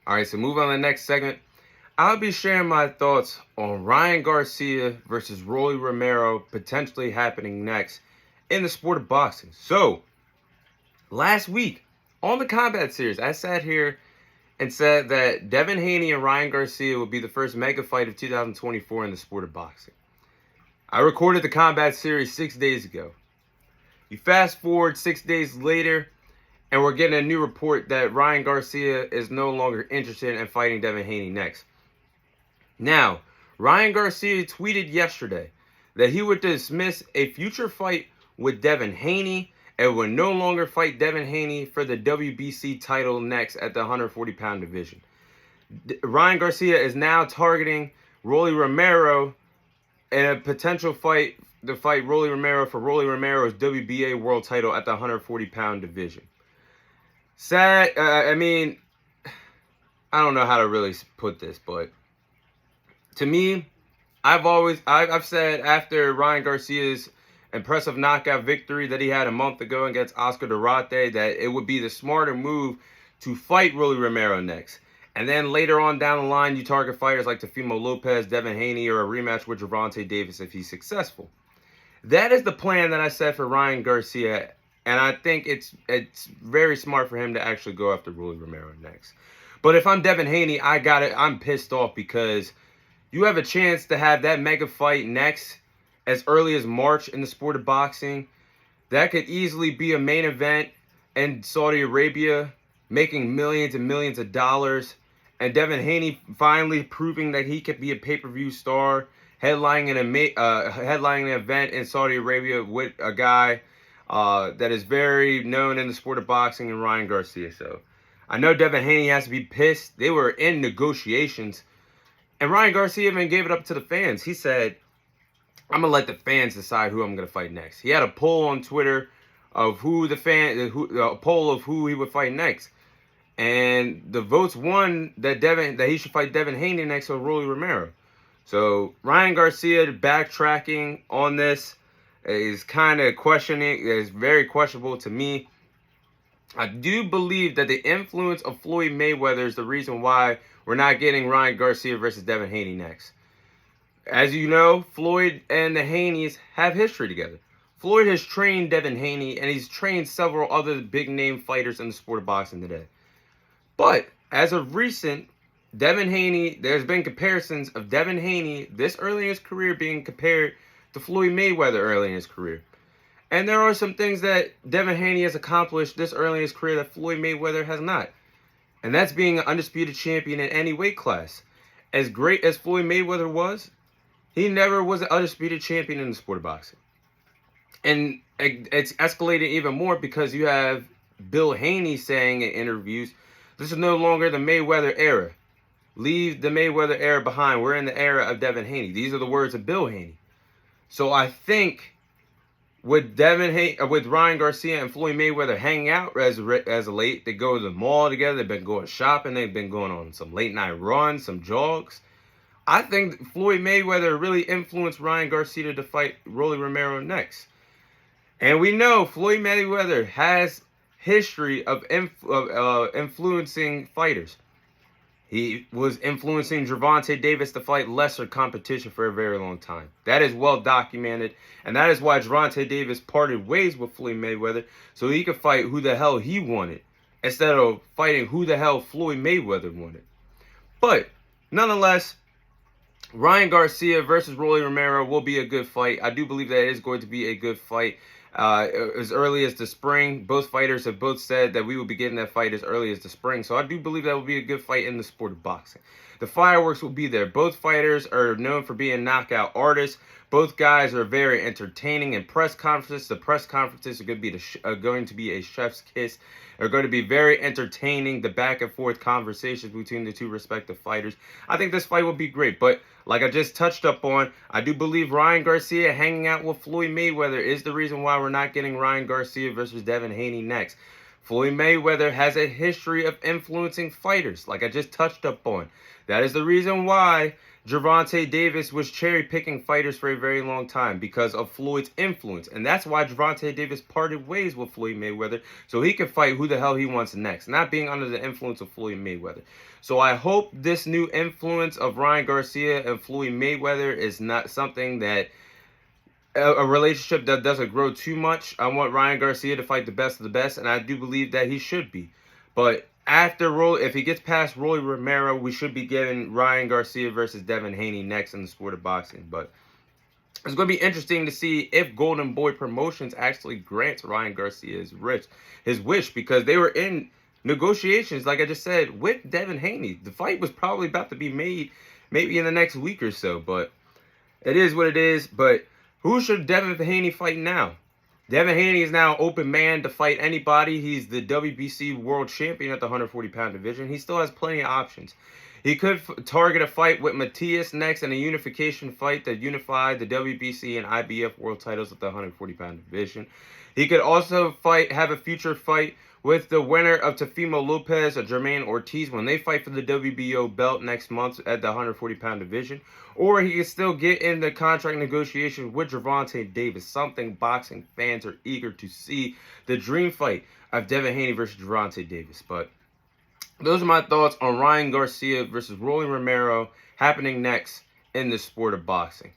All right, so move on to the next segment. I'll be sharing my thoughts on Ryan Garcia versus Rolly Romero potentially happening next in the sport of boxing. So, last week on the Combat Series, I sat here and said that Devin Haney and Ryan Garcia would be the first mega fight of 2024 in the sport of boxing. I recorded the Combat Series 6 days ago. You fast forward 6 days later, and we're getting a new report that Ryan Garcia is no longer interested in fighting Devin Haney next. Now, Ryan Garcia tweeted yesterday that he would dismiss a future fight with Devin Haney and would no longer fight Devin Haney for the WBC title next at the 140-pound division. Ryan Garcia is now targeting Rolly Romero in a potential fight to fight Rolly Romero for Rolly Romero's WBA world title at the 140-pound division. Sad. I don't know how to really put this, but to me, I've said after Ryan Garcia's impressive knockout victory that he had a month ago against Oscar Duarte that it would be the smarter move to fight Rolly Romero next. And then later on down the line, you target fighters like Teofimo Lopez, Devin Haney, or a rematch with Gervonta Davis if he's successful. That is the plan that I set for Ryan Garcia, and I think it's very smart for him to actually go after Rolly Romero next. But if I'm Devin Haney, I'm pissed off because you have a chance to have that mega fight next as early as March in the sport of boxing. That could easily be a main event in Saudi Arabia, making millions and millions of dollars. And Devin Haney finally proving that he could be a pay-per-view star, headlining an event in Saudi Arabia with a guy that is very known in the sport of boxing, and Ryan Garcia. So I know Devin Haney has to be pissed. They were in negotiations, and Ryan Garcia even gave it up to the fans. He said, I'm going to let the fans decide who I'm going to fight next. He had a poll on Twitter of a poll of who he would fight next. And the votes won that he should fight Devin Haney next or Rolly Romero. So Ryan Garcia backtracking on this is kind of questioning. It's very questionable to me. I do believe that the influence of Floyd Mayweather is the reason why we're not getting Ryan Garcia versus Devin Haney next. As you know, Floyd and the Haneys have history together. Floyd has trained Devin Haney, and he's trained several other big-name fighters in the sport of boxing today. But as of recent, Devin Haney, there's been comparisons of Devin Haney this early in his career being compared to Floyd Mayweather early in his career. And there are some things that Devin Haney has accomplished this early in his career that Floyd Mayweather has not. And that's being an undisputed champion in any weight class. As great as Floyd Mayweather was, he never was an undisputed champion in the sport of boxing. And it's escalated even more because you have Bill Haney saying in interviews, this is no longer the Mayweather era. Leave the Mayweather era behind. We're in the era of Devin Haney. These are the words of Bill Haney. So I think with Ryan Garcia and Floyd Mayweather hanging out as of late, they go to the mall together. They've been going shopping. They've been going on some late night runs, some jogs. I think Floyd Mayweather really influenced Ryan Garcia to fight Rolly Romero next. And we know Floyd Mayweather has history of influencing fighters. He was influencing Gervonta Davis to fight lesser competition for a very long time. That is well documented, and that is why Gervonta Davis parted ways with Floyd Mayweather so he could fight who the hell he wanted instead of fighting who the hell Floyd Mayweather wanted. But nonetheless, Ryan Garcia versus Rolly Romero will be a good fight. I do believe that it is going to be a good fight. As early as the spring. Both fighters have both said that we will be getting that fight as early as the spring. So I do believe that will be a good fight in the sport of boxing. The fireworks will be there. Both fighters are known for being knockout artists. Both guys are very entertaining in press conferences. The press conferences are going to be a chef's kiss. They're going to be very entertaining, the back and forth conversations between the two respective fighters. I think this fight will be great. But like I just touched up on, I do believe Ryan Garcia hanging out with Floyd Mayweather is the reason why we're not getting Ryan Garcia versus Devin Haney next. Floyd Mayweather has a history of influencing fighters, like I just touched up on. That is the reason why Gervonta Davis was cherry-picking fighters for a very long time, because of Floyd's influence. And that's why Gervonta Davis parted ways with Floyd Mayweather, so he could fight who the hell he wants next, not being under the influence of Floyd Mayweather. So I hope this new influence of Ryan Garcia and Floyd Mayweather is not something that a relationship that doesn't grow too much. I want Ryan Garcia to fight the best of the best, and I do believe that he should be. But if he gets past Rolly Romero, we should be getting Ryan Garcia versus Devin Haney next in the sport of boxing. But it's going to be interesting to see if Golden Boy Promotions actually grants Ryan Garcia his wish, because they were in negotiations, like I just said, with Devin Haney. The fight was probably about to be made maybe in the next week or so, but it is what it is. But who should Devin Haney fight now? Devin Haney is now open man to fight anybody. He's the WBC world champion at the 140-pound division. He still has plenty of options. He could target a fight with Matias next in a unification fight that unified the WBC and IBF world titles at the 140-pound division. He could also have a future fight with the winner of Teofimo Lopez or Jermaine Ortiz when they fight for the WBO belt next month at the 140-pound division. Or he can still get in the contract negotiations with Gervonta Davis, something boxing fans are eager to see. The dream fight of Devin Haney versus Gervonta Davis. But those are my thoughts on Ryan Garcia versus Rolly Romero happening next in the sport of boxing.